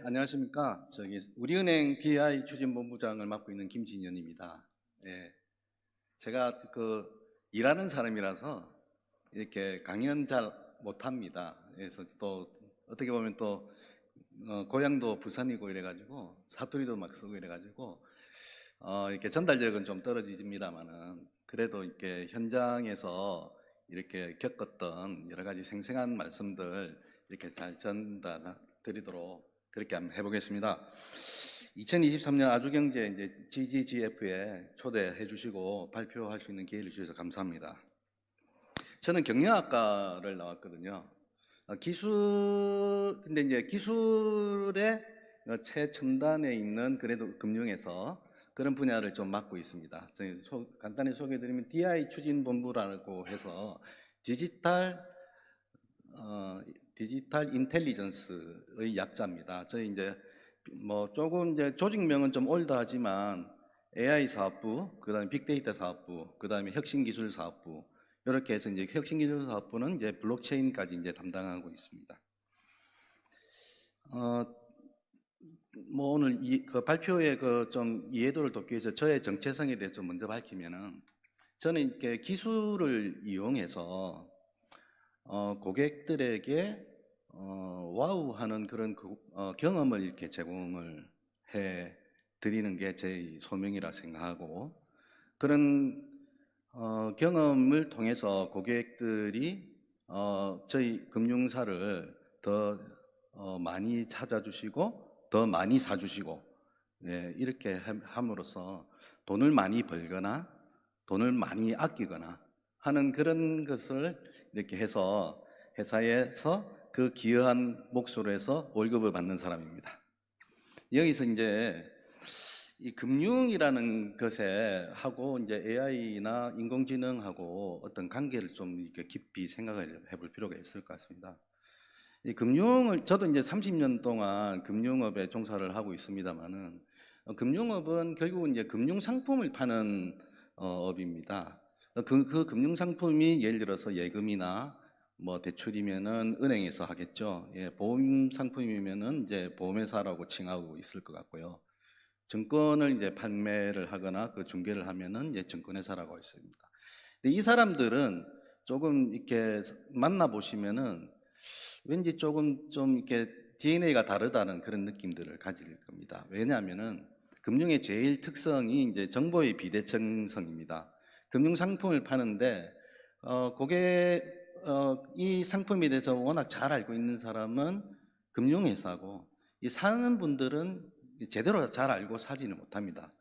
안녕하십니까. 우리은행 DI 추진본부장을 맡고 있는 김진현입니다. 제가 일하는 사람이라서 이렇게 강연 잘 못합니다. 그래서 또 어떻게 보면 또 고향도 부산이고 이래가지고 사투리도 막 쓰고 이래가지고 이렇게 전달력은 좀 떨어집니다만은 그래도 이렇게 현장에서 이렇게 겪었던 여러 가지 생생한 말씀들 이렇게 잘 전달 드리도록 그렇게 한번 해보겠습니다. 2023년 아주경제 이제 GGGF에 초대해 주시고 발표할 수 있는 기회를 주셔서 감사합니다. 저는 경영학과를 나왔거든요. 근데 이제 기술의 최첨단에 있는 그래도 금융에서 그런 분야를 좀 맡고 있습니다. 간단히 소개해드리면 DI 추진본부라고 해서 디지털 인텔리전스의 약자입니다. 저희 이제 조금 이제 조직명은 좀 올드하지만 AI 사업부, 그다음에 빅데이터 사업부, 그다음에 혁신기술 사업부 이렇게 해서 이제 혁신기술 사업부는 이제 블록체인까지 이제 담당하고 있습니다. 오늘 발표의 좀 이해도를 돕기 위해서 저의 정체성에 대해서 좀 먼저 밝히면은 저는 이렇게 기술을 이용해서 고객들에게 와우하는 그런 경험을 이렇게 제공을 해 드리는 게 제 소명이라 생각하고 그런 경험을 통해서 고객들이 저희 금융사를 더 많이 찾아주시고 더 많이 사주시고 이렇게 함으로써 돈을 많이 벌거나 돈을 많이 아끼거나 하는 그런 것을 이렇게 해서 회사에서 그 기여한 몫으로 해서 월급을 받는 사람입니다. 여기서 이제 이 금융이라는 것에 하고 이제 AI나 인공지능하고 어떤 관계를 좀 이렇게 깊이 생각을 해볼 필요가 있을 것 같습니다. 이 금융을 저도 이제 30년 동안 금융업에 종사를 하고 있습니다만은 금융업은 결국은 이제 금융 상품을 파는 업입니다. 그 금융 상품이 예를 들어서 예금이나 뭐 대출이면은 은행에서 하겠죠. 보험 상품이면은 이제 보험회사라고 칭하고 있을 것 같고요. 증권을 이제 판매를 하거나 그 중개를 하면은 이제 증권회사라고 있습니다. 근데 이 사람들은 조금 이렇게 만나 보시면은 왠지 조금 좀 이렇게 DNA가 다르다는 그런 느낌들을 가질 겁니다. 왜냐하면은 금융의 제일 특성이 이제 정보의 비대称성입니다. 금융 상품을 파는데 이 상품에 대해서 워낙 잘 알고 있는 사람은 금융회사고 이 사는 분들은 제대로 잘 알고 사지는 못합니다.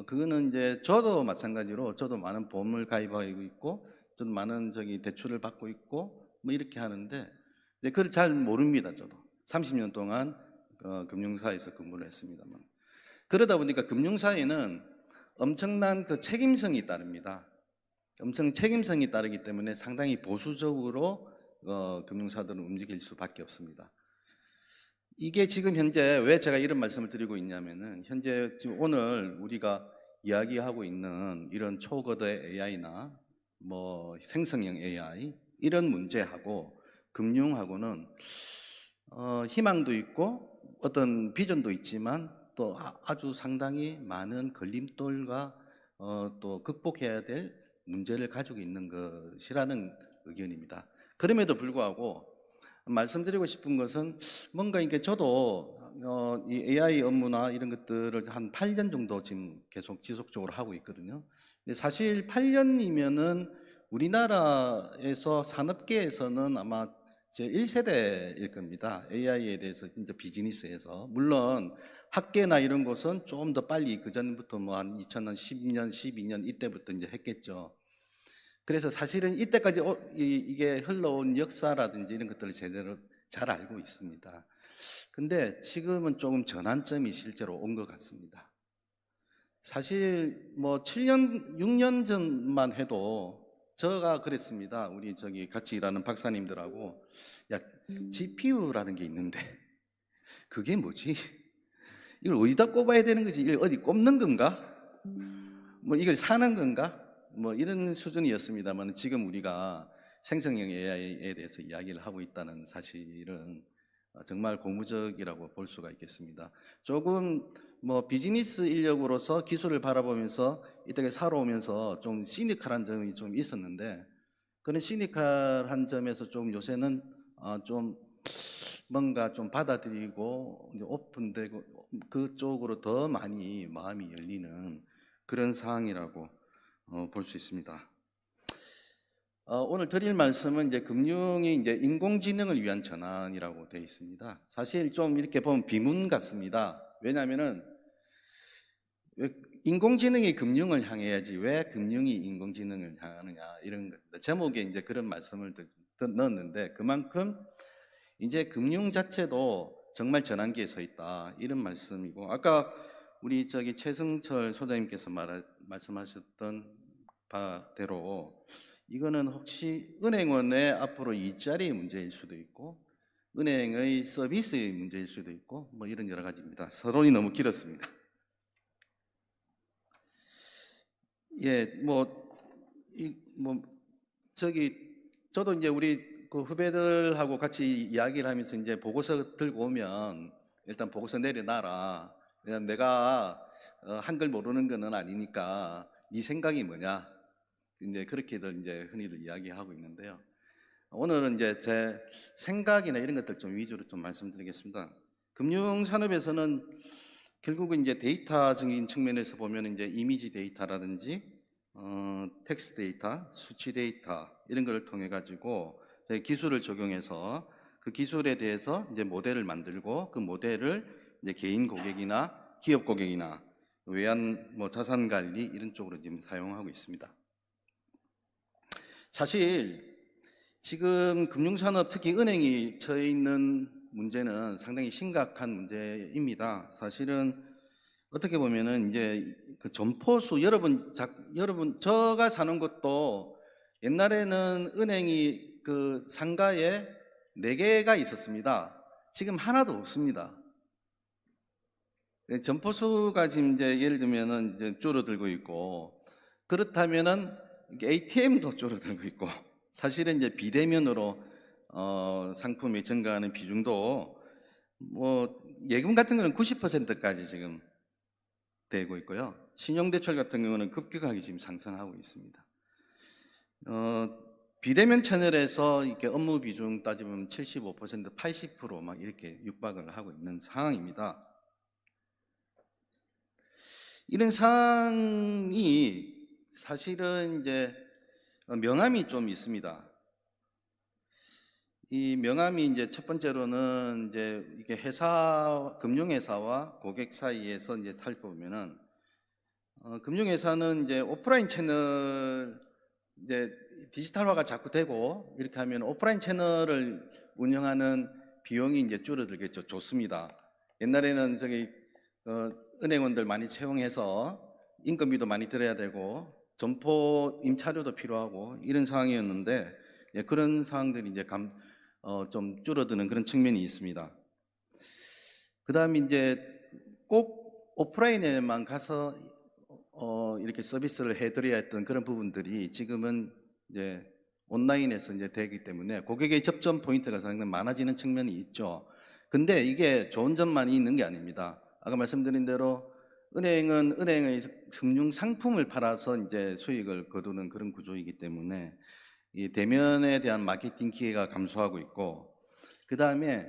그거는 이제 저도 마찬가지로 저도 많은 보험을 가입하고 있고 저도 많은 대출을 받고 있고 뭐 이렇게 하는데 그걸 잘 모릅니다. 저도 30년 동안 금융사에서 근무를 했습니다만 그러다 보니까 금융사에는 엄청난 그 책임성이 따릅니다. 엄청 책임성이 따르기 때문에 상당히 보수적으로 금융사들은 움직일 수밖에 없습니다. 이게 지금 현재 왜 제가 이런 말씀을 드리고 있냐면은 현재 지금 오늘 우리가 이야기하고 있는 이런 초거대 AI나 뭐 생성형 AI 이런 문제하고 금융하고는 희망도 있고 어떤 비전도 있지만 또 아주 상당히 많은 걸림돌과 또 극복해야 될 문제를 가지고 있는 것이라는 의견입니다. 그럼에도 불구하고 말씀드리고 싶은 것은 뭔가 이게 저도 이 AI 업무나 이런 것들을 한 8년 정도 지금 계속 지속적으로 하고 있거든요. 근데 사실 8년이면은 우리나라에서 산업계에서는 아마 제 1세대일 겁니다. AI에 대해서 진짜 비즈니스에서. 물론 학계나 이런 곳은 좀 더 빨리 그 전부터 뭐 한 2010년, 12년 이때부터 이제 했겠죠. 그래서 사실은 이때까지 이게 흘러온 역사라든지 이런 것들을 제대로 잘 알고 있습니다. 근데 지금은 조금 전환점이 실제로 온 것 같습니다. 사실 뭐 7년, 6년 전만 해도 저가 그랬습니다. 우리 같이 일하는 박사님들하고 야, GPU라는 게 있는데 그게 뭐지? 이걸 어디다 꼽아야 되는 거지? 이걸 어디 꼽는 건가? 뭐 이걸 사는 건가? 뭐 이런 수준이었습니다만 지금 우리가 생성형 AI에 대해서 이야기를 하고 있다는 사실은 정말 고무적이라고 볼 수가 있겠습니다. 조금 뭐 비즈니스 인력으로서 기술을 바라보면서 이때까지 살아오면서 좀 시니컬한 점이 좀 있었는데, 그런 시니컬한 점에서 좀 요새는 좀 뭔가 좀 받아들이고 이제 오픈되고 그쪽으로 더 많이 마음이 열리는 그런 상황이라고 볼 수 있습니다. 오늘 드릴 말씀은 이제 금융이 이제 인공지능을 위한 전환이라고 되어 있습니다. 사실 좀 이렇게 보면 비문 같습니다. 왜냐하면은 왜 인공지능이 금융을 향해야지 왜 금융이 인공지능을 향하느냐, 이런 것. 제목에 이제 그런 말씀을 넣었는데, 그만큼 이제 금융 자체도 정말 전환기에 서 있다, 이런 말씀이고, 아까 우리 최승철 소장님께서 말씀하셨던 바대로 이거는 혹시 은행원의 앞으로 일자리의 문제일 수도 있고 은행의 서비스의 문제일 수도 있고 뭐 이런 여러 가지입니다. 서론이 너무 길었습니다. 예, 저도 이제 우리 그 후배들하고 같이 이야기를 하면서 이제 보고서 들고 오면 일단 보고서 내려놔라. 그냥 내가 한글 모르는 거는 아니니까 네 생각이 뭐냐. 이제 그렇게들 이제 흔히들 이야기하고 있는데요. 오늘은 이제 제 생각이나 이런 것들 좀 위주로 좀 말씀드리겠습니다. 금융산업에서는 결국은 이제 데이터적인 측면에서 보면 이제 이미지 데이터라든지 텍스트 데이터, 수치 데이터 이런 걸 통해 가지고 기술을 적용해서 그 기술에 대해서 이제 모델을 만들고 그 모델을 이제 개인 고객이나 기업 고객이나 외환 뭐 자산 관리 이런 쪽으로 지금 사용하고 있습니다. 사실 지금 금융산업 특히 은행이 처해 있는 문제는 상당히 심각한 문제입니다. 사실은 어떻게 보면은 이제 그 점포수 여러분 저가 사는 곳도 옛날에는 은행이 그 상가에 4개가 있었습니다. 지금 하나도 없습니다. 점포수가 지금 이제 예를 들면은 이제 줄어들고 있고, 그렇다면은 ATM도 줄어들고 있고, 사실은 이제 비대면으로 상품이 증가하는 비중도 뭐 예금 같은 거는 90%까지 지금 되고 있고요. 신용대출 같은 경우는 급격하게 지금 상승하고 있습니다. 비대면 채널에서 이렇게 업무 비중 따지면 75%, 80%막 이렇게 육박을 하고 있는 상황입니다. 이런 상황이 사실은 이제 명암이 좀 있습니다. 이 명암이 이제 첫 번째로는 이제 이게 금융회사와 고객 사이에서 이제 살펴보면은 금융회사는 이제 오프라인 채널 이제 디지털화가 자꾸 되고 이렇게 하면 오프라인 채널을 운영하는 비용이 이제 줄어들겠죠. 좋습니다. 옛날에는 은행원들 많이 채용해서 인건비도 많이 들여야 되고 점포 임차료도 필요하고 이런 상황이었는데, 예, 그런 상황들이 이제 좀 줄어드는 그런 측면이 있습니다. 그 다음에 이제 꼭 오프라인에만 가서 이렇게 서비스를 해드려야 했던 그런 부분들이 지금은 이제 온라인에서 이제 되기 때문에 고객의 접점 포인트가 상당히 많아지는 측면이 있죠. 근데 이게 좋은 점만 있는 게 아닙니다. 아까 말씀드린 대로 은행은 은행의 금융 상품을 팔아서 이제 수익을 거두는 그런 구조이기 때문에 이 대면에 대한 마케팅 기회가 감소하고 있고, 그 다음에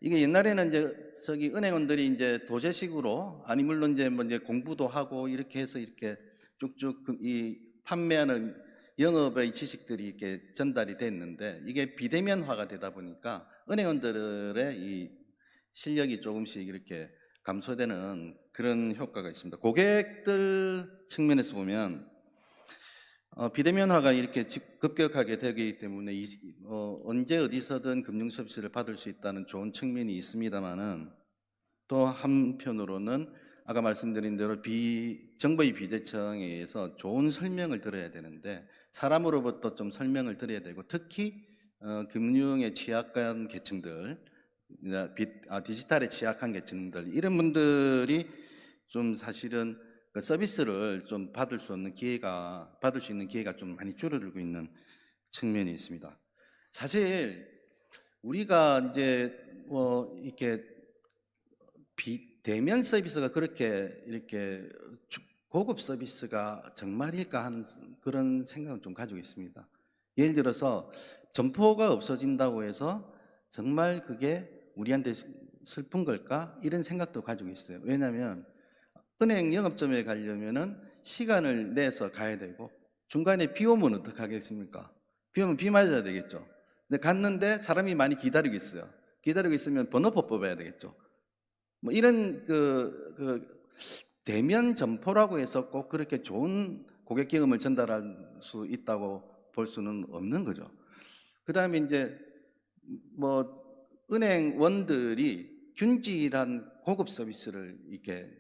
이게 옛날에는 이제 은행원들이 이제 도제식으로 아니 물론 이제 뭐 이제 공부도 하고 이렇게 해서 이렇게 쭉쭉 이 판매하는 영업의 지식들이 이렇게 전달이 됐는데, 이게 비대면화가 되다 보니까 은행원들의 이 실력이 조금씩 이렇게 감소되는 그런 효과가 있습니다. 고객들 측면에서 보면 비대면화가 이렇게 급격하게 되기 때문에 언제 어디서든 금융 서비스를 받을 수 있다는 좋은 측면이 있습니다만은, 또 한편으로는 아까 말씀드린 대로 정부의 비대청에 의해서 좋은 설명을 들어야 되는데 사람으로부터 좀 설명을 들어야 되고, 특히 금융에 취약한 계층들, 디지털에 취약한 계층들, 이런 분들이 좀 사실은 그 서비스를 좀 받을 수 있는 기회가 좀 많이 줄어들고 있는 측면이 있습니다. 사실 우리가 이제 뭐 이렇게 대면 서비스가 그렇게 이렇게 고급 서비스가 정말일까 하는 그런 생각을 좀 가지고 있습니다. 예를 들어서 점포가 없어진다고 해서 정말 그게 우리한테 슬픈 걸까? 이런 생각도 가지고 있어요. 왜냐하면 은행 영업점에 가려면은 시간을 내서 가야 되고 중간에 비 오면 어떡하겠습니까? 비 오면 비 맞아야 되겠죠. 근데 갔는데 사람이 많이 기다리고 있어요. 기다리고 있으면 번호표 뽑아야 되겠죠. 뭐 이런 대면 점포라고 해서 꼭 그렇게 좋은 고객 경험을 전달할 수 있다고 볼 수는 없는 거죠. 그 다음에 이제 뭐 은행원들이 균질한 고급 서비스를 이렇게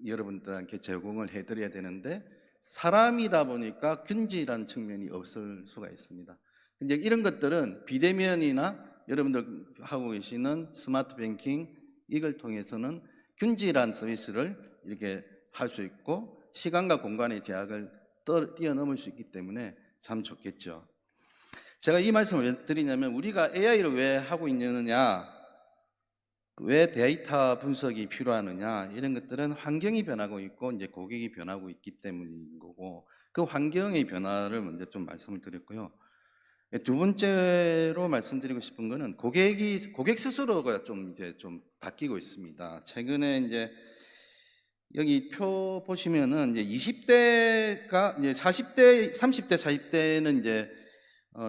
여러분들한테 제공을 해드려야 되는데 사람이다 보니까 균질한 측면이 없을 수가 있습니다. 이제 이런 것들은 비대면이나 여러분들 하고 계시는 스마트 뱅킹 이걸 통해서는 균질한 서비스를 이렇게 할 수 있고 시간과 공간의 제약을 뛰어넘을 수 있기 때문에 참 좋겠죠. 제가 이 말씀을 왜 드리냐면 우리가 AI를 왜 하고 있느냐, 왜 데이터 분석이 필요하느냐 이런 것들은 환경이 변하고 있고 이제 고객이 변하고 있기 때문인 거고 그 환경의 변화를 먼저 좀 말씀을 드렸고요. 두 번째로 말씀드리고 싶은 거는 고객 스스로가 좀 이제 좀 바뀌고 있습니다. 최근에 이제 여기 표 보시면은 이제 20대가 이제 40대, 30대, 40대는 이제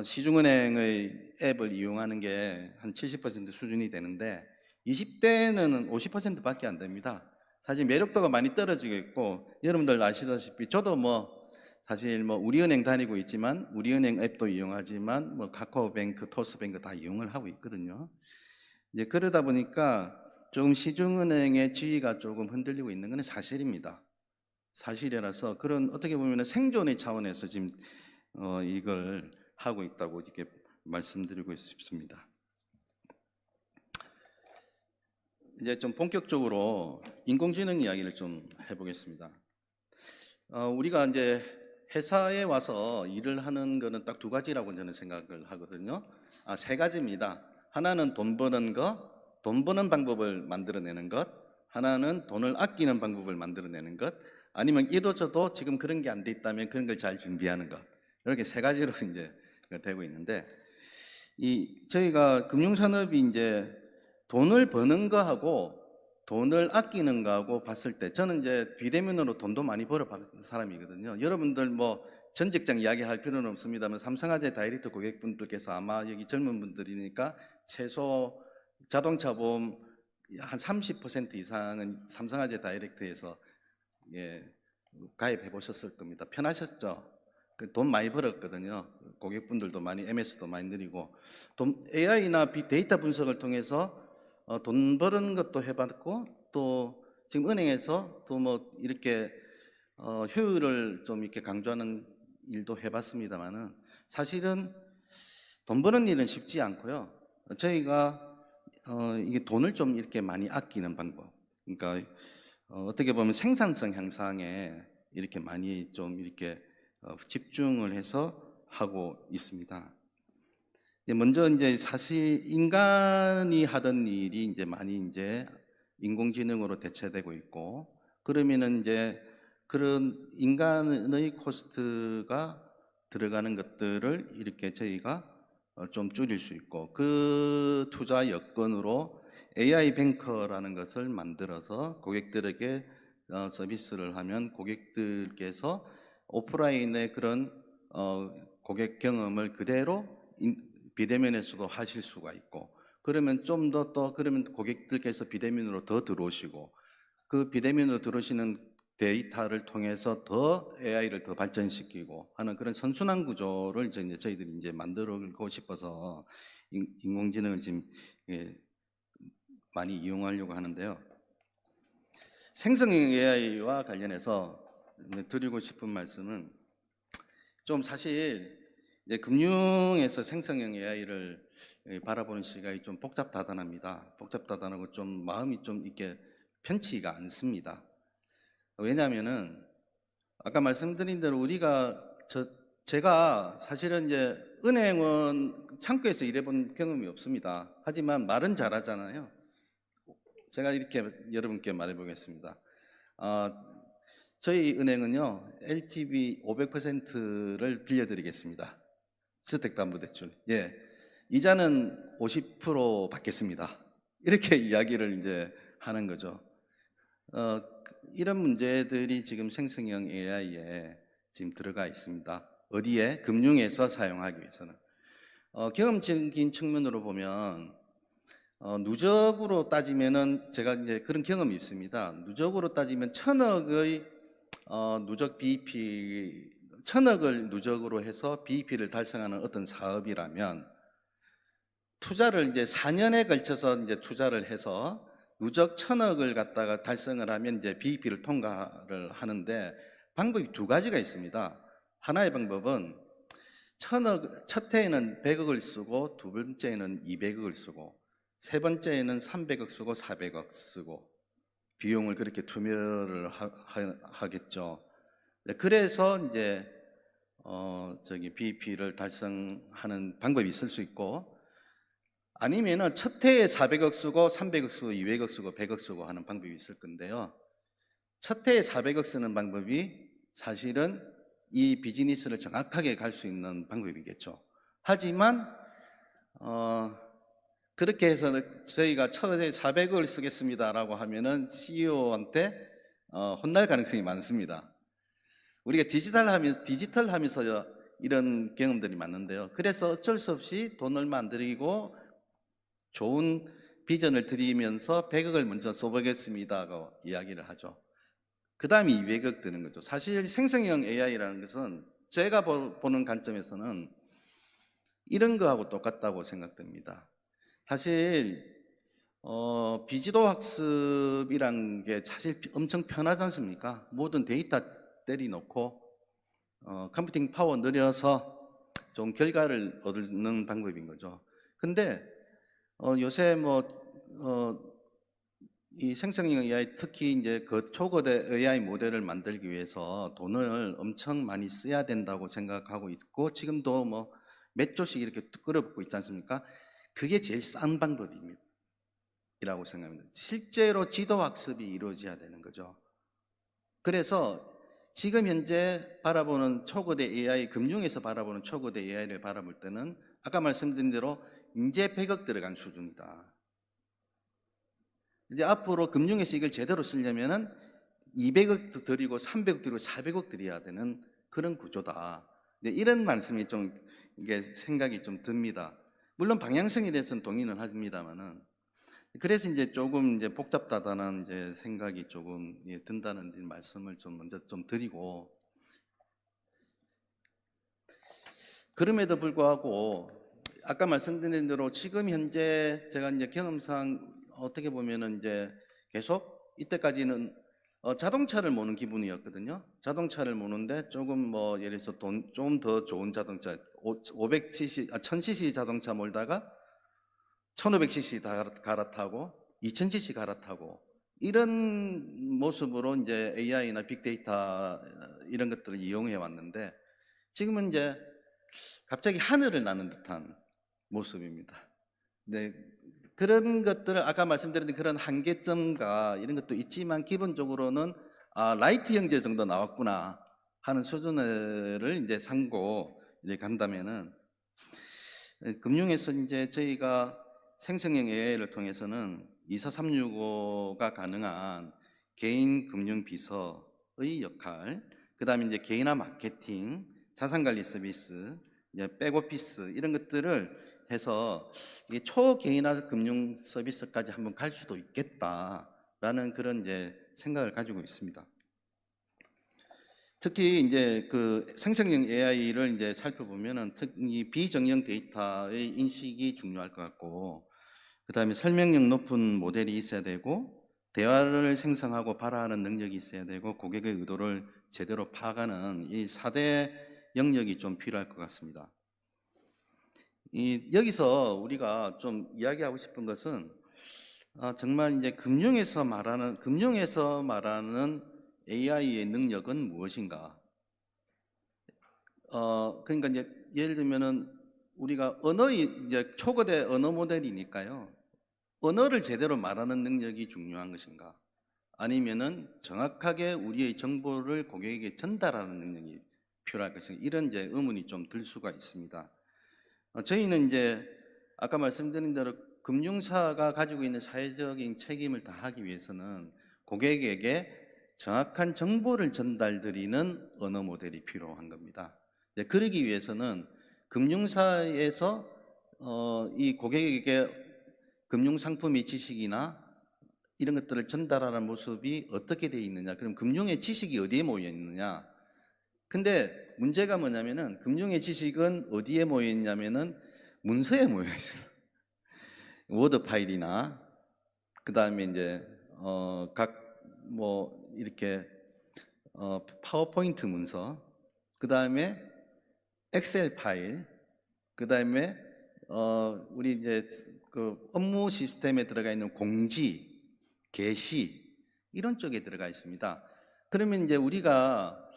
시중은행의 앱을 이용하는 게 한 70% 수준이 되는데 20대는 50%밖에 안 됩니다. 사실 매력도가 많이 떨어지고 있고 여러분들 아시다시피 저도 뭐 사실 뭐 우리은행 다니고 있지만 우리은행 앱도 이용하지만 뭐 카카오뱅크, 토스뱅크 다 이용을 하고 있거든요. 이제 그러다 보니까 조금 시중은행의 지위가 조금 흔들리고 있는 건 사실입니다. 사실이라서 그런 어떻게 보면 생존의 차원에서 지금 이걸 하고 있다고 이렇게 말씀드리고 싶습니다. 이제 좀 본격적으로 인공지능 이야기를 좀 해보겠습니다. 우리가 이제 회사에 와서 일을 하는 거는 딱 두 가지라고 저는 생각을 하거든요. 세 가지입니다. 하나는 돈 버는 거, 돈 버는 방법을 만들어내는 것, 하나는 돈을 아끼는 방법을 만들어내는 것, 아니면 이도저도 지금 그런 게 안 돼 있다면 그런 걸 잘 준비하는 것. 이렇게 세 가지로 이제 되고 있는데, 저희가 금융산업이 이제 돈을 버는 거하고 돈을 아끼는 거하고 봤을 때 저는 이제 비대면으로 돈도 많이 벌어봤던 사람이거든요. 여러분들 뭐 전 직장 이야기할 필요는 없습니다만 삼성화재 다이렉트 고객분들께서 아마 여기 젊은 분들이니까 최소 자동차 보험 한 30% 이상은 삼성화재 다이렉트에서 가입해 보셨을 겁니다. 편하셨죠? 돈 많이 벌었거든요. 고객분들도 많이 MS도 많이 늘리고 AI나 데이터 분석을 통해서 돈 버는 것도 해봤고 또 지금 은행에서 또 뭐 이렇게 효율을 좀 이렇게 강조하는 일도 해봤습니다만은 사실은 돈 버는 일은 쉽지 않고요. 저희가 이게 돈을 좀 이렇게 많이 아끼는 방법. 그러니까 어떻게 보면 생산성 향상에 이렇게 많이 좀 이렇게 집중을 해서 하고 있습니다. 먼저 이제 사실 인간이 하던 일이 이제 많이 이제 인공지능으로 대체되고 있고 그러면은 이제 그런 인간의 코스트가 들어가는 것들을 이렇게 저희가 좀 줄일 수 있고 그 투자 여건으로 AI 뱅커라는 것을 만들어서 고객들에게 서비스를 하면 고객들께서 오프라인의 그런 고객 경험을 그대로 비대면에서도 하실 수가 있고 그러면 좀 더 또 그러면 고객들께서 비대면으로 더 들어오시고 그 비대면으로 들어오시는 데이터를 통해서 더 AI를 더 발전시키고 하는 그런 선순환 구조를 이제 저희들이 이제 만들고 싶어서 인공지능을 지금 많이 이용하려고 하는데요. 생성형 AI와 관련해서 드리고 싶은 말씀은 좀 사실 이제 금융에서 생성형 AI를 바라보는 시각이 좀 복잡다단합니다. 복잡다단하고 좀 마음이 좀 이렇게 편치가 않습니다. 왜냐하면은 아까 말씀드린 대로 제가 사실은 이제 은행은 창구에서 일해본 경험이 없습니다. 하지만 말은 잘하잖아요. 제가 이렇게 여러분께 말해보겠습니다. 저희 은행은요, LTV 500%를 빌려드리겠습니다. 주택담보대출. 예. 이자는 50% 받겠습니다. 이렇게 이야기를 이제 하는 거죠. 이런 문제들이 지금 생성형 AI에 지금 들어가 있습니다. 어디에? 금융에서 사용하기 위해서는. 경험적인 측면으로 보면, 누적으로 따지면은 제가 이제 그런 경험이 있습니다. 누적으로 따지면 1,000억의 누적 BEP, 1,000억을 누적으로 해서 BEP를 달성하는 어떤 사업이라면 투자를 이제 4년에 걸쳐서 이제 투자를 해서 누적 1,000억을 갖다가 달성을 하면 이제 BEP를 통과를 하는데 방법이 두 가지가 있습니다. 하나의 방법은 1,000억, 첫 해에는 100억을 쓰고 두 번째에는 200억을 쓰고 세 번째에는 300억 쓰고 400억 쓰고 비용을 그렇게 투여를 하겠죠. 그래서 이제 BEP를 달성하는 방법이 있을 수 있고 아니면은 첫 해에 400억 쓰고 300억 쓰고 200억 쓰고 100억 쓰고 하는 방법이 있을 건데요. 첫 해에 400억 쓰는 방법이 사실은 이 비즈니스를 정확하게 갈 수 있는 방법이겠죠. 하지만 그렇게 해서 저희가 첫 해에 400억을 쓰겠습니다라고 하면은 CEO한테 혼날 가능성이 많습니다. 우리가 디지털 하면서 이런 경험들이 많은데요. 그래서 어쩔 수 없이 돈 얼마 안 들이고 좋은 비전을 드리면서 100억을 먼저 써보겠습니다라고 이야기를 하죠. 그 다음에 200억 드는 거죠. 사실 생성형 AI라는 것은 제가 보는 관점에서는 이런 거하고 똑같다고 생각됩니다. 사실 비지도 학습이란 게 사실 엄청 편하지 않습니까? 모든 데이터 때려놓고 컴퓨팅 파워 늘려서 좀 결과를 얻는 방법인 거죠. 근데 요새 이 생성형 AI 특히 이제 그 초거대 AI 모델을 만들기 위해서 돈을 엄청 많이 써야 된다고 생각하고 있고 지금도 몇 조씩 이렇게 끌어붓고 있지 않습니까? 그게 제일 싼 방법입니다. 이라고 생각합니다. 실제로 지도 학습이 이루어져야 되는 거죠. 그래서 지금 현재 바라보는 초거대 AI, 금융에서 바라보는 초거대 AI를 바라볼 때는 아까 말씀드린 대로 이제 100억 들어간 수준이다. 이제 앞으로 금융에서 이걸 제대로 쓰려면은 200억 드리고 300억 드리고 400억 드려야 되는 그런 구조다. 이런 말씀이 좀 이게 생각이 좀 듭니다. 물론 방향성에 대해서는 동의는 합니다만은 그래서 이제 조금 이제 복잡하다는 이제 생각이 조금 든다는 말씀을 좀 먼저 좀 드리고 그럼에도 불구하고 아까 말씀드린 대로 지금 현재 제가 이제 경험상 어떻게 보면은 이제 계속 이때까지는 자동차를 모는 기분이었거든요. 자동차를 모는데 조금 예를 들어서 좀 더 좋은 자동차 500cc, 1000cc 자동차 몰다가 1500cc 다 갈아타고 2000cc 갈아타고 이런 모습으로 이제 AI나 빅데이터 이런 것들을 이용해 왔는데 지금은 이제 갑자기 하늘을 나는 듯한 모습입니다. 네, 그런 것들을 아까 말씀드린 그런 한계점과 이런 것도 있지만 기본적으로는 라이트 형제 정도 나왔구나 하는 수준을 이제 삼고 이제 간다면은 금융에서 이제 저희가 생성형 AI를 통해서는 24365가 가능한 개인 금융 비서의 역할, 그 다음에 이제 개인화 마케팅, 자산관리 서비스, 이제 백오피스 이런 것들을 해서 초개인화 금융 서비스까지 한번 갈 수도 있겠다라는 그런 이제 생각을 가지고 있습니다. 특히 이제 그 생성형 AI를 이제 살펴보면은 특히 비정형 데이터의 인식이 중요할 것 같고, 그 다음에 설명력 높은 모델이 있어야 되고, 대화를 생성하고 발화하는 능력이 있어야 되고, 고객의 의도를 제대로 파악하는 이 4대 영역이 좀 필요할 것 같습니다. 여기서 우리가 좀 이야기하고 싶은 것은 정말 이제 금융에서 말하는 AI의 능력은 무엇인가? 그러니까 이제 예를 들면은 우리가 언어의 이제 초거대 언어 모델이니까요. 언어를 제대로 말하는 능력이 중요한 것인가? 아니면은 정확하게 우리의 정보를 고객에게 전달하는 능력이 필요할 것인가? 이런 이제 의문이 좀 들 수가 있습니다. 저희는 이제 아까 말씀드린 대로 금융사가 가지고 있는 사회적인 책임을 다하기 위해서는 고객에게 정확한 정보를 전달드리는 언어 모델이 필요한 겁니다. 그러기 위해서는 금융사에서 이 고객에게 금융상품의 지식이나 이런 것들을 전달하는 모습이 어떻게 되어 있느냐, 그럼 금융의 지식이 어디에 모여 있느냐. 근데 문제가 뭐냐면은 금융의 지식은 어디에 모여 있냐면은 문서에 모여 있어요. 워드 파일이나 그 다음에 이제 각 뭐 이렇게 파워포인트 문서, 그 다음에 엑셀 파일, 그 다음에 우리 이제 그 업무 시스템에 들어가 있는 공지, 게시 이런 쪽에 들어가 있습니다. 그러면 이제 우리가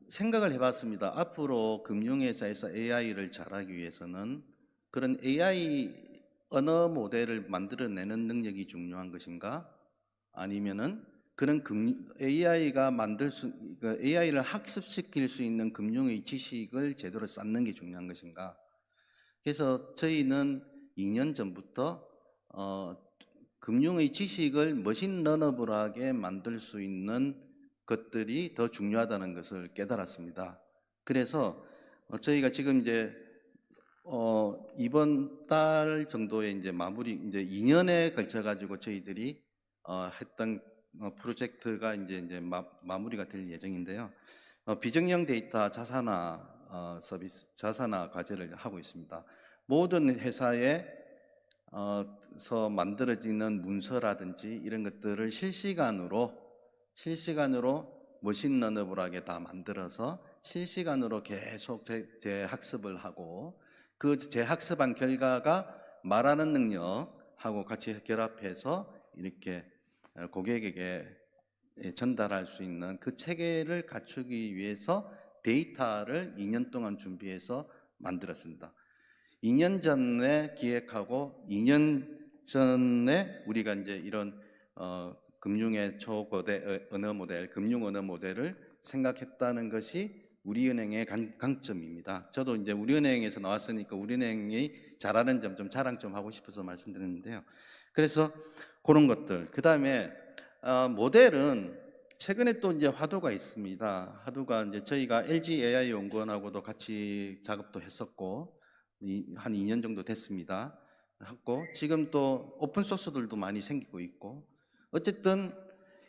생각을 해봤습니다. 앞으로 금융회사에서 AI를 잘하기 위해서는 그런 AI 언어 모델을 만들어내는 능력이 중요한 것인가? 아니면은 그런 AI가 AI를 학습시킬 수 있는 금융의 지식을 제대로 쌓는 게 중요한 것인가? 그래서 저희는 2년 전부터 금융의 지식을 머신 러너블하게 만들 수 있는 것들이 더 중요하다는 것을 깨달았습니다. 그래서 저희가 지금 이제 이번 달 정도에 이제 마무리, 이제 2년에 걸쳐 가지고 저희들이 했던 프로젝트가 이제 마무리가 될 예정인데요. 비정형 데이터 자산화 서비스, 자산화 과제를 하고 있습니다. 모든 회사에 서 만들어지는 문서라든지 이런 것들을 실시간으로 머신러너블하게 다 만들어서 실시간으로 계속 재학습을 하고 그 재학습한 결과가 말하는 능력하고 같이 결합해서 이렇게 고객에게 전달할 수 있는 그 체계를 갖추기 위해서 데이터를 2년 동안 준비해서 만들었습니다. 2년 전에 기획하고 2년 전에 우리가 이제 이런 금융의 초거대 언어 모델, 금융 언어 모델을 생각했다는 것이 우리은행의 강점입니다. 저도 이제 우리은행에서 나왔으니까 우리은행이 잘하는 점 좀 자랑 좀 하고 싶어서 말씀드렸는데요. 그래서 그런 것들. 그 다음에 모델은 최근에 또 이제 화두가 있습니다. 화두가 이제 저희가 LG AI 연구원하고도 같이 작업도 했었고 한 2년 정도 됐습니다. 했고 지금 또 오픈 소스들도 많이 생기고 있고 어쨌든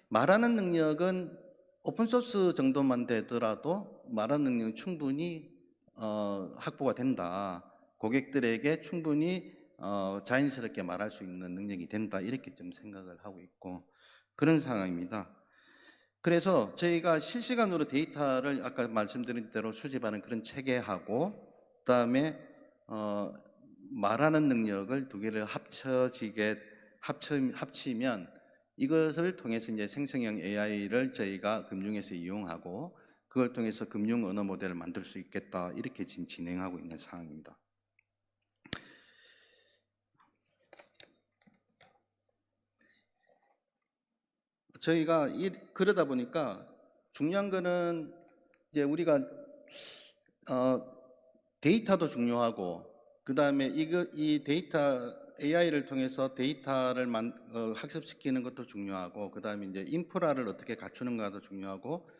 말하는 능력은 오픈 소스 정도만 되더라도 말하는 능력은 충분히 확보가 된다. 고객들에게 충분히 자연스럽게 말할 수 있는 능력이 된다. 이렇게 좀 생각을 하고 있고 그런 상황입니다. 그래서 저희가 실시간으로 데이터를 아까 말씀드린 대로 수집하는 그런 체계하고 그다음에 말하는 능력을 두 개를 합치면 이것을 통해서 이제 생성형 AI를 저희가 금융에서 이용하고 그걸 통해서 금융 언어 모델을 만들 수 있겠다. 이렇게 지금 진행하고 있는 상황입니다. 저희가 그러다 보니까 중요한 거는 이제 우리가 데이터도 중요하고 그 다음에 이 데이터 AI를 통해서 데이터를 학습시키는 것도 중요하고 그 다음에 이제 인프라를 어떻게 갖추는가도 중요하고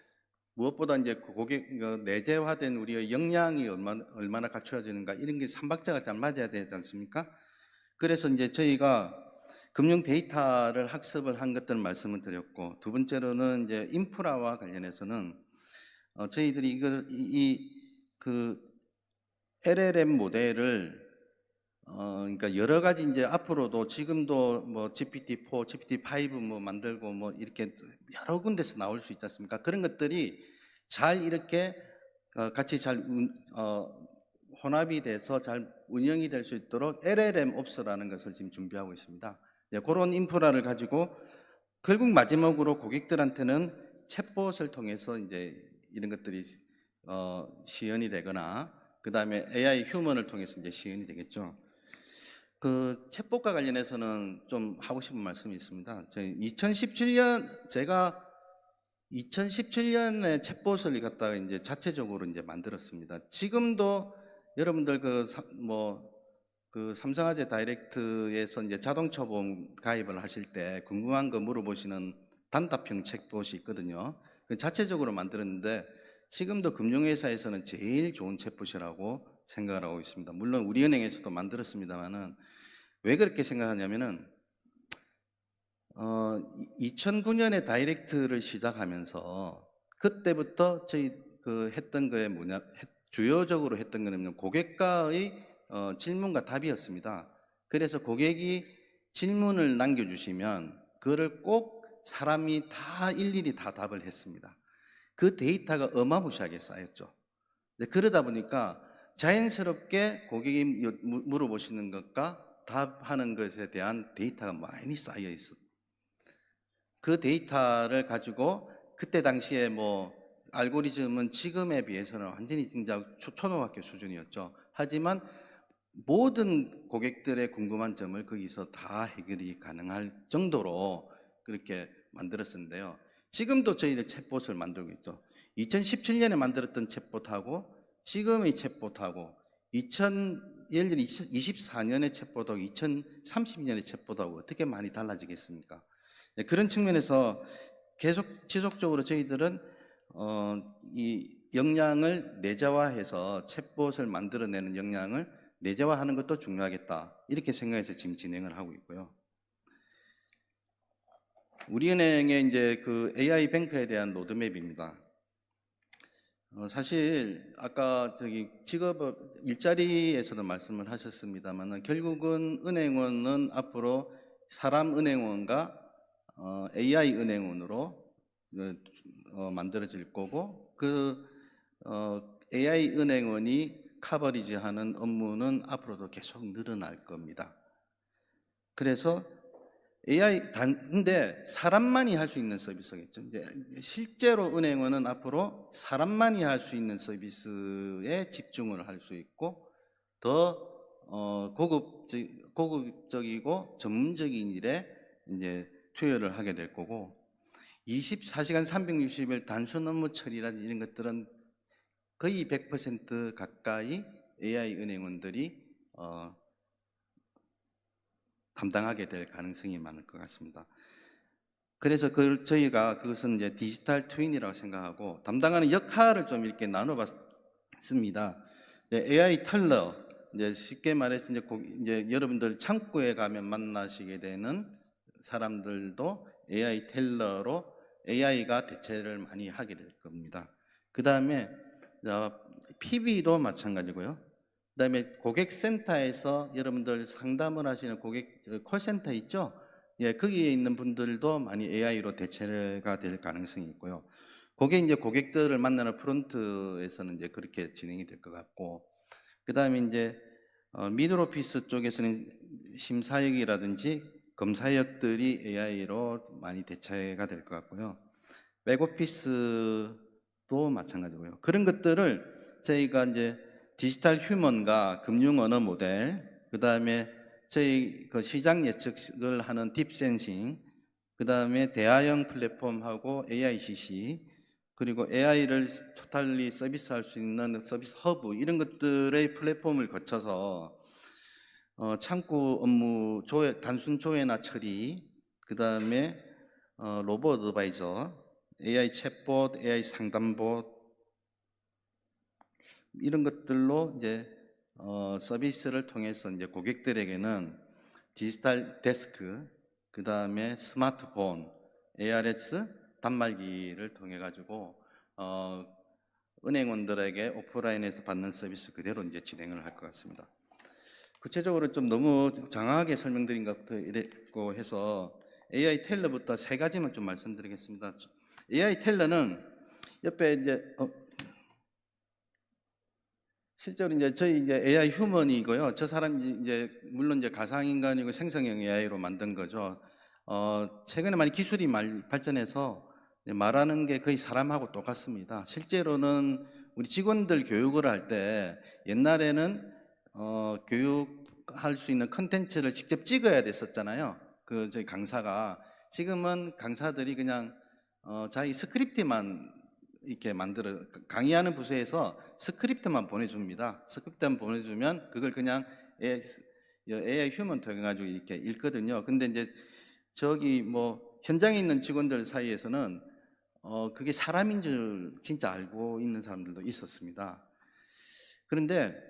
무엇보다 이제 고객 내재화된 우리의 역량이 얼마나 갖춰지는가 이런 게 삼박자가 잘 맞아야 되지 않습니까? 그래서 이제 저희가 금융 데이터를 학습을 한 것들 말씀을 드렸고 두 번째로는 이제 인프라와 관련해서는 저희들이 그 LLM 모델을 그러니까 여러 가지 이제 앞으로도 지금도 뭐 GPT-4, GPT-5 뭐 만들고 뭐 이렇게 여러 군데서 나올 수 있지 않습니까? 그런 것들이 잘 이렇게 같이 잘 혼합이 돼서 잘 운영이 될 수 있도록 LLM 옵스라는 것을 지금 준비하고 있습니다. 네, 그런 인프라를 가지고 결국 마지막으로 고객들한테는 챗봇을 통해서 이제 이런 것들이 시연이 되거나 그다음에 AI 휴먼을 통해서 이제 시연이 되겠죠. 그 챗봇과 관련해서는 좀 하고 싶은 말씀이 있습니다. 제가 2017년에 챗봇을 갖다가 이제 자체적으로 이제 만들었습니다. 지금도 여러분들 그 삼성화재 다이렉트에서 이제 자동차 보험 가입을 하실 때 궁금한 거 물어보시는 단답형 챗봇이 있거든요. 그 자체적으로 만들었는데 지금도 금융회사에서는 제일 좋은 챗봇이라고 생각을 하고 있습니다. 물론 우리 은행에서도 만들었습니다만은 왜 그렇게 생각하냐면은 2009년에 다이렉트를 시작하면서 그때부터 저희 그 했던 거에 주요적으로 했던 거는 고객과의 질문과 답이었습니다. 그래서 고객이 질문을 남겨주시면 그거를 꼭 사람이 다 일일이 다 답을 했습니다. 그 데이터가 어마무시하게 쌓였죠. 그러다 보니까 자연스럽게 고객이 물어보시는 것과 답하는 것에 대한 데이터가 많이 쌓여 있어. 그 데이터를 가지고 그때 당시에 뭐 알고리즘은 지금에 비해서는 완전히 진짜 초등학교 수준이었죠. 하지만 모든 고객들의 궁금한 점을 거기서 다 해결이 가능할 정도로 그렇게 만들었었는데요. 지금도 저희들 챗봇을 만들고 있죠. 2017년에 만들었던 챗봇하고 지금의 챗봇하고 2024년의 챗봇하고 2030년의 챗봇하고 어떻게 많이 달라지겠습니까? 그런 측면에서 계속 지속적으로 저희들은 이 역량을 내재화해서 챗봇을 만들어내는 역량을 내재화하는 것도 중요하겠다, 이렇게 생각해서 지금 진행을 하고 있고요. 우리은행의 이제 그 AI 뱅크에 대한 로드맵입니다. 사실 아까 저기 직업 일자리에서도 말씀을 하셨습니다만은 결국은 은행원은 앞으로 사람 은행원과 AI 은행원으로 만들어질 거고, 그 AI 은행원이 커버리지하는 업무는 앞으로도 계속 늘어날 겁니다. 그래서 근데 사람만이 할 수 있는 서비스겠죠. 이제 실제로 은행원은 앞으로 사람만이 할 수 있는 서비스에 집중을 할 수 있고 더 고급적이고 전문적인 일에 이제 투여를 하게 될 거고, 24시간 360일 단순 업무 처리라든지 이런 것들은 거의 100% 가까이 AI 은행원들이 담당하게 될 가능성이 많을 것 같습니다. 그래서 저희가 그것은 이제 디지털 트윈이라고 생각하고 담당하는 역할을 좀 이렇게 나눠봤습니다. AI 텔러, 이제 쉽게 말해서 이제 여러분들 창구에 가면 만나시게 되는 사람들도 AI 텔러로 AI가 대체를 많이 하게 될 겁니다. 그 다음에 PB도 마찬가지고요. 그 다음에 고객센터에서 여러분들 상담을 하시는 콜센터 있죠? 예, 거기에 있는 분들도 많이 AI로 대체가 될 가능성이 있고요. 그게 이제 고객들을 만나는 프론트에서는 이제 그렇게 진행이 될 것 같고, 그 다음에 이제 미들오피스 쪽에서는 심사역이라든지 검사역들이 AI로 많이 대체가 될 것 같고요. 백오피스도 마찬가지고요. 그런 것들을 저희가 이제 디지털 휴먼과 금융 언어 모델, 그 다음에 저희 그 시장 예측을 하는 딥센싱, 그 다음에 대화형 플랫폼하고 AICC, 그리고 AI를 토탈리 서비스할 수 있는 서비스 허브, 이런 것들의 플랫폼을 거쳐서 창구 업무 단순 조회나 처리, 그 다음에 로봇 어드바이저, AI 챗봇, AI 상담봇, 이런 것들로 이제 서비스를 통해서 이제 고객들에게는 디지털 데스크, 그 다음에 스마트폰, ARS 단말기를 통해 가지고 은행원들에게 오프라인에서 받는 서비스 그대로 이제 진행을 할 것 같습니다. 구체적으로 좀 너무 장황하게 설명드린 것부터 이랬고 해서 AI 텔러부터 세 가지만 좀 말씀드리겠습니다. AI 텔러는 옆에 이제 실제로 이제 저희 이제 AI 휴먼이고요. 저 사람이 이제 물론 이제 가상인간이고 생성형 AI로 만든 거죠. 최근에 많이 기술이 많이 발전해서 말하는 게 거의 사람하고 똑같습니다. 실제로는 우리 직원들 교육을 할 때 옛날에는 교육할 수 있는 컨텐츠를 직접 찍어야 됐었잖아요. 그 저희 강사가. 지금은 강사들이 그냥 자기 스크립트만 이렇게 만들어, 강의하는 부서에서 스크립트만 보내줍니다. 스크립트만 보내주면 그걸 그냥 AI 휴먼 통해 가지고 이렇게 읽거든요. 근데 이제 저기 뭐 현장에 있는 직원들 사이에서는 그게 사람인 줄 진짜 알고 있는 사람들도 있었습니다. 그런데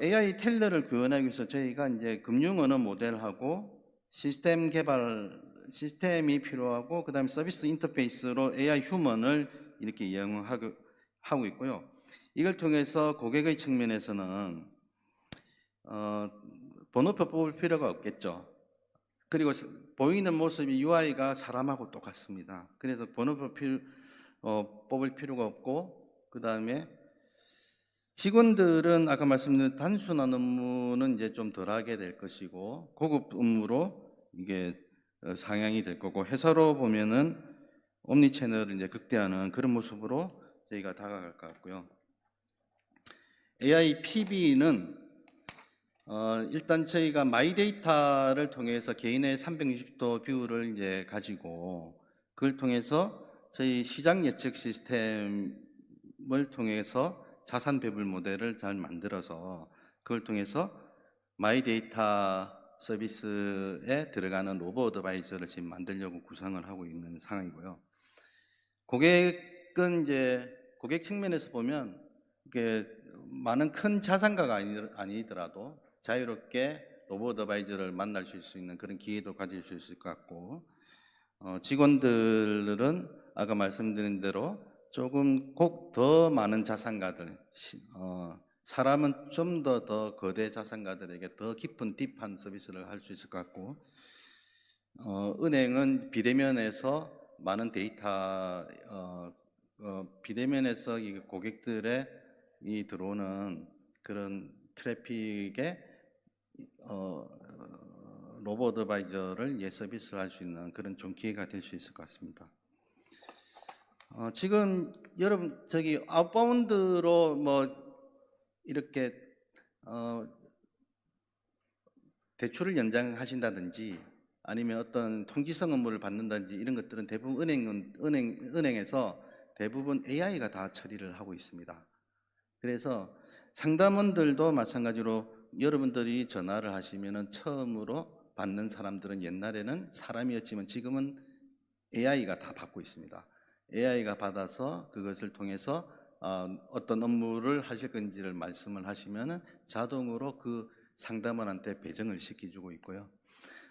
AI 텔러를 구현하기 위해서 저희가 이제 금융 언어 모델하고 시스템 개발, 시스템이 필요하고, 그 다음에 서비스 인터페이스로 AI 휴먼을 이렇게 이용하고 있고요. 이걸 통해서 고객의 측면에서는 번호표 뽑을 필요가 없겠죠. 그리고 보이는 모습이 UI가 사람하고 똑같습니다. 그래서 번호표 뽑을 필요가 없고, 그 다음에 직원들은 아까 말씀드린 단순한 업무는 이제 좀 덜하게 될 것이고, 고급 업무로 이게 상향이 될 거고, 회사로 보면은 옴니 채널을 이제 극대화하는 그런 모습으로 저희가 다가갈 것 같고요. AI PB는 일단 저희가 마이데이터를 통해서 개인의 360도 뷰를 이제 가지고, 그걸 통해서 저희 시장 예측 시스템을 통해서 자산 배분 모델을 잘 만들어서, 그걸 통해서 마이데이터 서비스에 들어가는 로보 어드바이저를 지금 만들려고 구상을 하고 있는 상황이고요. 고객은 이제 고객 측면에서 보면 이게 많은 큰 자산가가 아니더라도 자유롭게 로봇 어드바이저를 만날 수 있는 그런 기회도 가질 수 있을 것 같고, 직원들은 아까 말씀드린 대로 조금 꼭 더 많은 자산가들, 사람은 좀 더 거대 자산가들에게 더 깊은 딥한 서비스를 할 수 있을 것 같고, 은행은 비대면에서 많은 데이터, 비대면에서 이 고객들의 이 들어오는 그런 트래픽에 로봇 어드바이저를 서비스를 할 수 있는 그런 좋은 기회가 될 수 있을 것 같습니다. 지금 여러분 저기 아웃바운드로 뭐 이렇게 대출을 연장하신다든지 아니면 어떤 통지성 업무를 받는다든지 이런 것들은 대부분 은행에서 대부분 AI가 다 처리를 하고 있습니다. 그래서 상담원들도 마찬가지로 여러분들이 전화를 하시면은 처음으로 받는 사람들은 옛날에는 사람이었지만 지금은 AI가 다 받고 있습니다. AI가 받아서 그것을 통해서 어떤 업무를 하실 건지를 말씀을 하시면은 자동으로 그 상담원한테 배정을 시켜주고 있고요.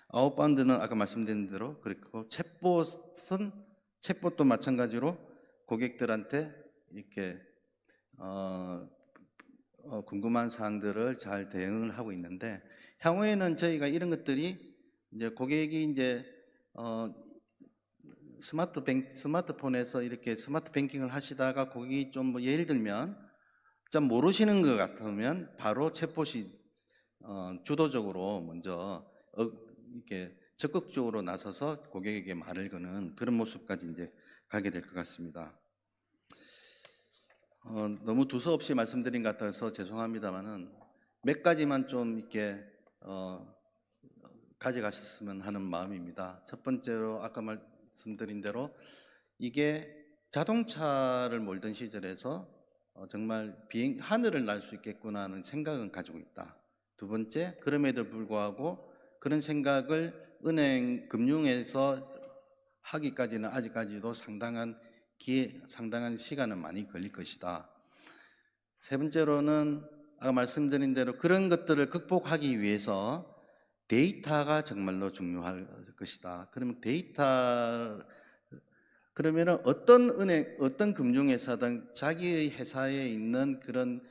아웃바운드는 아까 말씀드린 대로 그렇고, 챗봇도 마찬가지로 고객들한테 이렇게 궁금한 사항들을 잘 대응을 하고 있는데, 향후에는 저희가 이런 것들이 이제 고객이 이제 스마트폰에서 이렇게 스마트 뱅킹을 하시다가 고객이 좀 뭐 예를 들면 좀 모르시는 것 같으면 바로 챗봇이 주도적으로 먼저 이렇게 적극적으로 나서서 고객에게 말을 거는 그런 모습까지 이제 가게 될 것 같습니다. 너무 두서없이 말씀드린 것 같아서 죄송합니다만은 몇 가지만 좀 이렇게 가져가셨으면 하는 마음입니다. 첫 번째로 아까 말씀드린 대로 이게 자동차를 몰던 시절에서 정말 하늘을 날 수 있겠구나 하는 생각은 가지고 있다. 두 번째, 그럼에도 불구하고 그런 생각을 금융에서 하기까지는 아직까지도 상당한 시간은 많이 걸릴 것이다. 세 번째로는 아까 말씀드린 대로 그런 것들을 극복하기 위해서 데이터가 정말로 중요할 것이다. 그러면은 어떤 금융회사든 자기의 회사에 있는 그런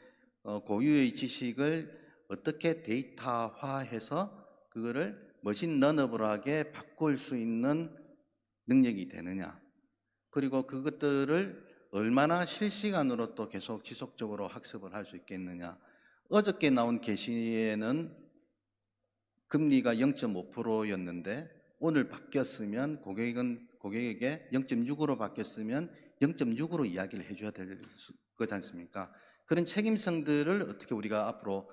고유의 지식을 어떻게 데이터화해서 그거를 머신러너블하게 바꿀 수 있는 능력이 되느냐, 그리고 그것들을 얼마나 실시간으로 또 계속 지속적으로 학습을 할 수 있겠느냐. 어저께 나온 계시에는 금리가 0.5%였는데 오늘 바뀌었으면 고객에게 0.6으로 바뀌었으면 0.6으로 이야기를 해줘야 될 거지 않습니까? 그런 책임성들을 어떻게 우리가 앞으로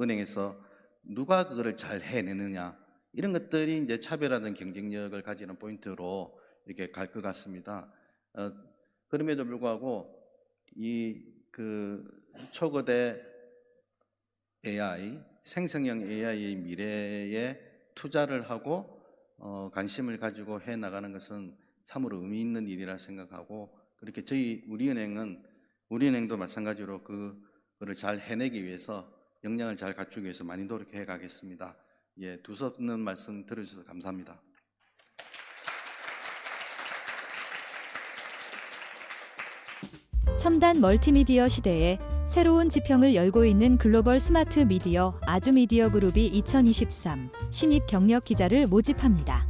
은행에서 누가 그거를 잘 해내느냐, 이런 것들이 이제 차별화된 경쟁력을 가지는 포인트로 이렇게 갈 것 같습니다. 그럼에도 불구하고 이 그 초거대 AI, 생성형 AI의 미래에 투자를 하고 관심을 가지고 해 나가는 것은 참으로 의미 있는 일이라 생각하고, 그렇게 우리은행도 마찬가지로 그거를 잘 해내기 위해서 역량을 잘 갖추기 위해서 많이 노력해 가겠습니다. 예, 두서없는 말씀 들어주셔서 감사합니다. 첨단 멀티미디어 시대에 새로운 지평을 열고 있는 글로벌 스마트 미디어 아주미디어 그룹이 2023 신입 경력 기자를 모집합니다.